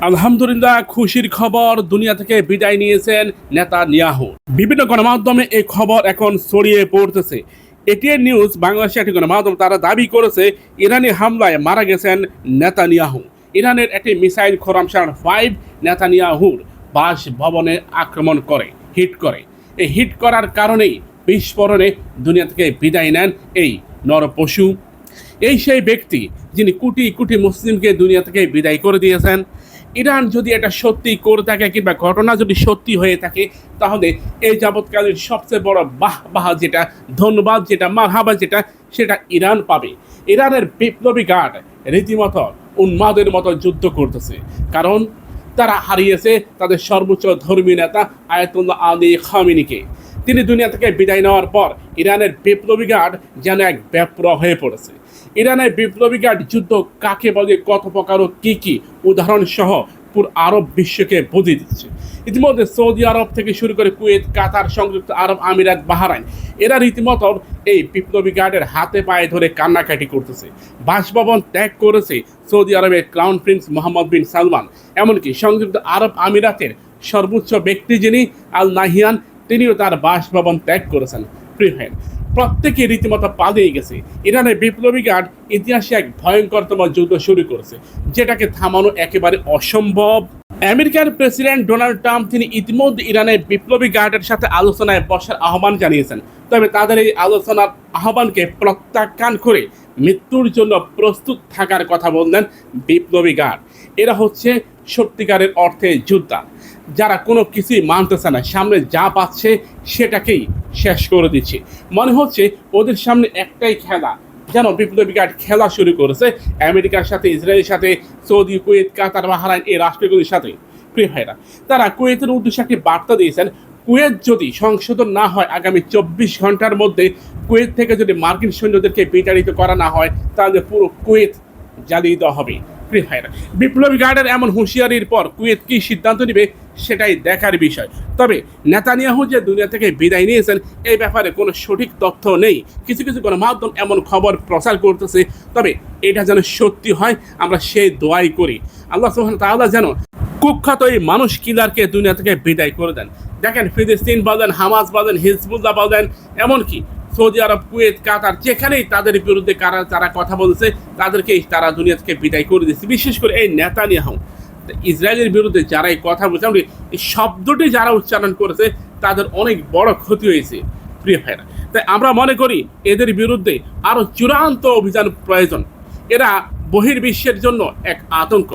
আলহামদুলিল্লাহ, খুশির খবর, দুনিয়া থেকে বিদায় নিয়েছেন নেতানিয়াহু। বিভিন্ন গণমাধ্যমে এই খবর এখন ছড়িয়ে পড়তেছে। এটিএন নিউজ বাংলাদেশের একটি গণমাধ্যম তারা দাবি করেছে ইরানি হামলায় মারা গেছেন নেতানিয়াহু। ইরানের একটি মিসাইল খোরামশার-5 নেতানিয়াহুর বাসভবনে আক্রমণ করে, হিট করে। এই হিট করার কারণেই বিস্ফোরণে দুনিয়া থেকে বিদায় নেন এই নরপশু। এই সেই ব্যক্তি যিনি কোটি কোটি মুসলিমকে দুনিয়া থেকে বিদায় করে দিয়েছেন। ইরান যদি এটা সত্যি করে থাকে কিংবা ঘটনা যদি সত্যি হয়ে থাকে, তাহলে এই যাবৎকালের সবচেয়ে বড় বাহ যেটা, ধন্যবাদ যেটা, মারহাবা যেটা, সেটা ইরান পাবে। ইরানের বিপ্লবী গার্ড রীতিমতো উন্মাদের মতো যুদ্ধ করতেছে, কারণ তারা হারিয়েছে তাদের সর্বোচ্চ ধর্মীয় নেতা আয়াতুল্লাহ আলী খামেনিকে। তিনি দুনিয়া থেকে বিদায় নেওয়ার পর ইরানের বিপ্লবী গার্ড যেন এক ব্যাপরা হয়ে পড়েছে। ইরানের বিপ্লবী গার্ড যুদ্ধ কাকে বলে, কত প্রকার ও কী উদাহরণ সহ পুরো আরব বিশ্বকে বুঝিয়ে দিচ্ছে। ইতিমধ্যে সৌদি আরব থেকে শুরু করে কুয়েত, কাতার, সংযুক্ত আরব আমিরাত, বাহরাইন, এরা রীতিমতো এই বিপ্লবী গার্ডের হাতে পায়ে ধরে কান্নাকাটি করতেছে। বাসভবন ত্যাগ করেছে সৌদি আরবের ক্রাউন প্রিন্স মোহাম্মদ বিন সালমান, এমনকি সংযুক্ত আরব আমিরাতের সর্বোচ্চ ব্যক্তি যিনি আল নাহিয়ান, তিনিও তার বাসভবন ত্যাগ করেছেন। প্রিয় ভাই, প্রত্যেকে রীতিমতো পালিয়ে গেছে। ইরানের বিপ্লবী গার্ড ইতিহাসে এক ভয়ঙ্করতম যুদ্ধ শুরু করেছে, যেটাকে থামানো একেবারে অসম্ভব। আমেরিকার প্রেসিডেন্ট ডোনাল্ড ট্রাম্প তিনি ইতিমধ্যে ইরানের বিপ্লবী গার্ডের সাথে আলোচনায় বসার আহ্বান জানিয়েছেন। তবে তাদের এই আলোচনার আহ্বানকে প্রত্যাখ্যান করে মৃত্যুর জন্য প্রস্তুত থাকার কথা বললেন বিপ্লবী গার্ড। এরা হচ্ছে সত্যিকারের অর্থে যোদ্ধা, যারা কোনো কিছুই মানতেছে না, সামনে যা পাচ্ছে সেটাকেই শেষ করে দিচ্ছে। মনে হচ্ছে ওদের সামনে একটাই খেলা, যেন বিপ্লবী গার্ড খেলা শুরু করেছে আমেরিকার সাথে, ইসরায়েলের সাথে, সৌদি, কুয়েত, কাতার, বাহরাইন এই রাষ্ট্রগুলির সাথে। প্রিয় ভাইরা, তারা কুয়েতের উদ্দেশ্যে একটি বার্তা দিয়েছেন, কুয়েত যদি সংশোধন না হয় আগামী 24 ঘন্টার মধ্যে, কুয়েত থেকে যদি মার্কিন সৈন্যদেরকে বিতাড়িত করা না হয়, তাহলে পুরো কুয়েত জ্বালিয়ে দেওয়া হবে। প্রিয় ভাইরা, বিপ্লবী গার্ডের এমন হুঁশিয়ারির পর কুয়েত কি সিদ্ধান্ত নেবে সেটাই দেখার বিষয়। তবে নেতানিয়াহু যে দুনিয়া থেকে বিদায় নিয়েছেন এই ব্যাপারে কোনো সঠিক তথ্য নেই। কিছু কিছু গণমাধ্যম এমন খবর প্রচার করতেছে, তবে এটা যেন সত্যি হয় আমরা সেই দোয়াই করি। আল্লাহ সুবহানাহু ওয়া তাআলা যেন কুখ্যাত এই মানুষ কিলারকে দুনিয়া থেকে বিদায় করে দেন। দেখেন, ফিলিস্তিন বলেন, হামাস বলেন, হিজবুল্লাহ বলেন, এমনকি সৌদি আরব, কুয়েত, কাতার, যেখানেই তাদের বিরুদ্ধে যারা কথা বলছে তাদেরকেই তারা দুনিয়া থেকে বিদায় করে দিচ্ছে। বিশেষ করে এই নেতানিয়াহু, ইসরায়েলের বিরুদ্ধে যারা এই কথা বলছে, এই শব্দটি যারা উচ্চারণ করেছে তাদের অনেক বড় ক্ষতি হয়েছে। প্রিয় ভাইরা, তাই আমরা মনে করি এদের বিরুদ্ধে আরও চূড়ান্ত অভিযান প্রয়োজন। এরা বহির্বিশ্বের জন্য এক আতঙ্ক।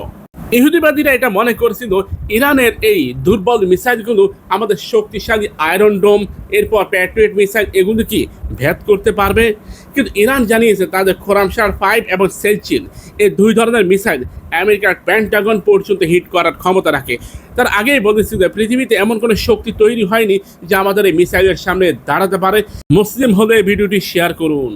ইহুদিবাদীরা এটা মনে করছিল ইরানের এই দুর্বল মিসাইলগুলো আমাদের শক্তিশালী আয়রন ডোম, এরপর প্যাট্রিয়ট মিসাইল, এগুলো কি ভেদ করতে পারবে। কিন্তু ইরান জানিয়েছে তাদের খোরামশার-5 এবং সেলচিল, এই দুই ধরনের মিসাইল আমেরিকার পেন্টাগন পর্যন্ত হিট করার ক্ষমতা রাখে। তার আগেই বলেছিল পৃথিবীতে এমন কোনো শক্তি তৈরি হয়নি যা আমাদের এই মিসাইলের সামনে দাঁড়াতে পারে। মুসলিম হলে ভিডিওটি শেয়ার করুন।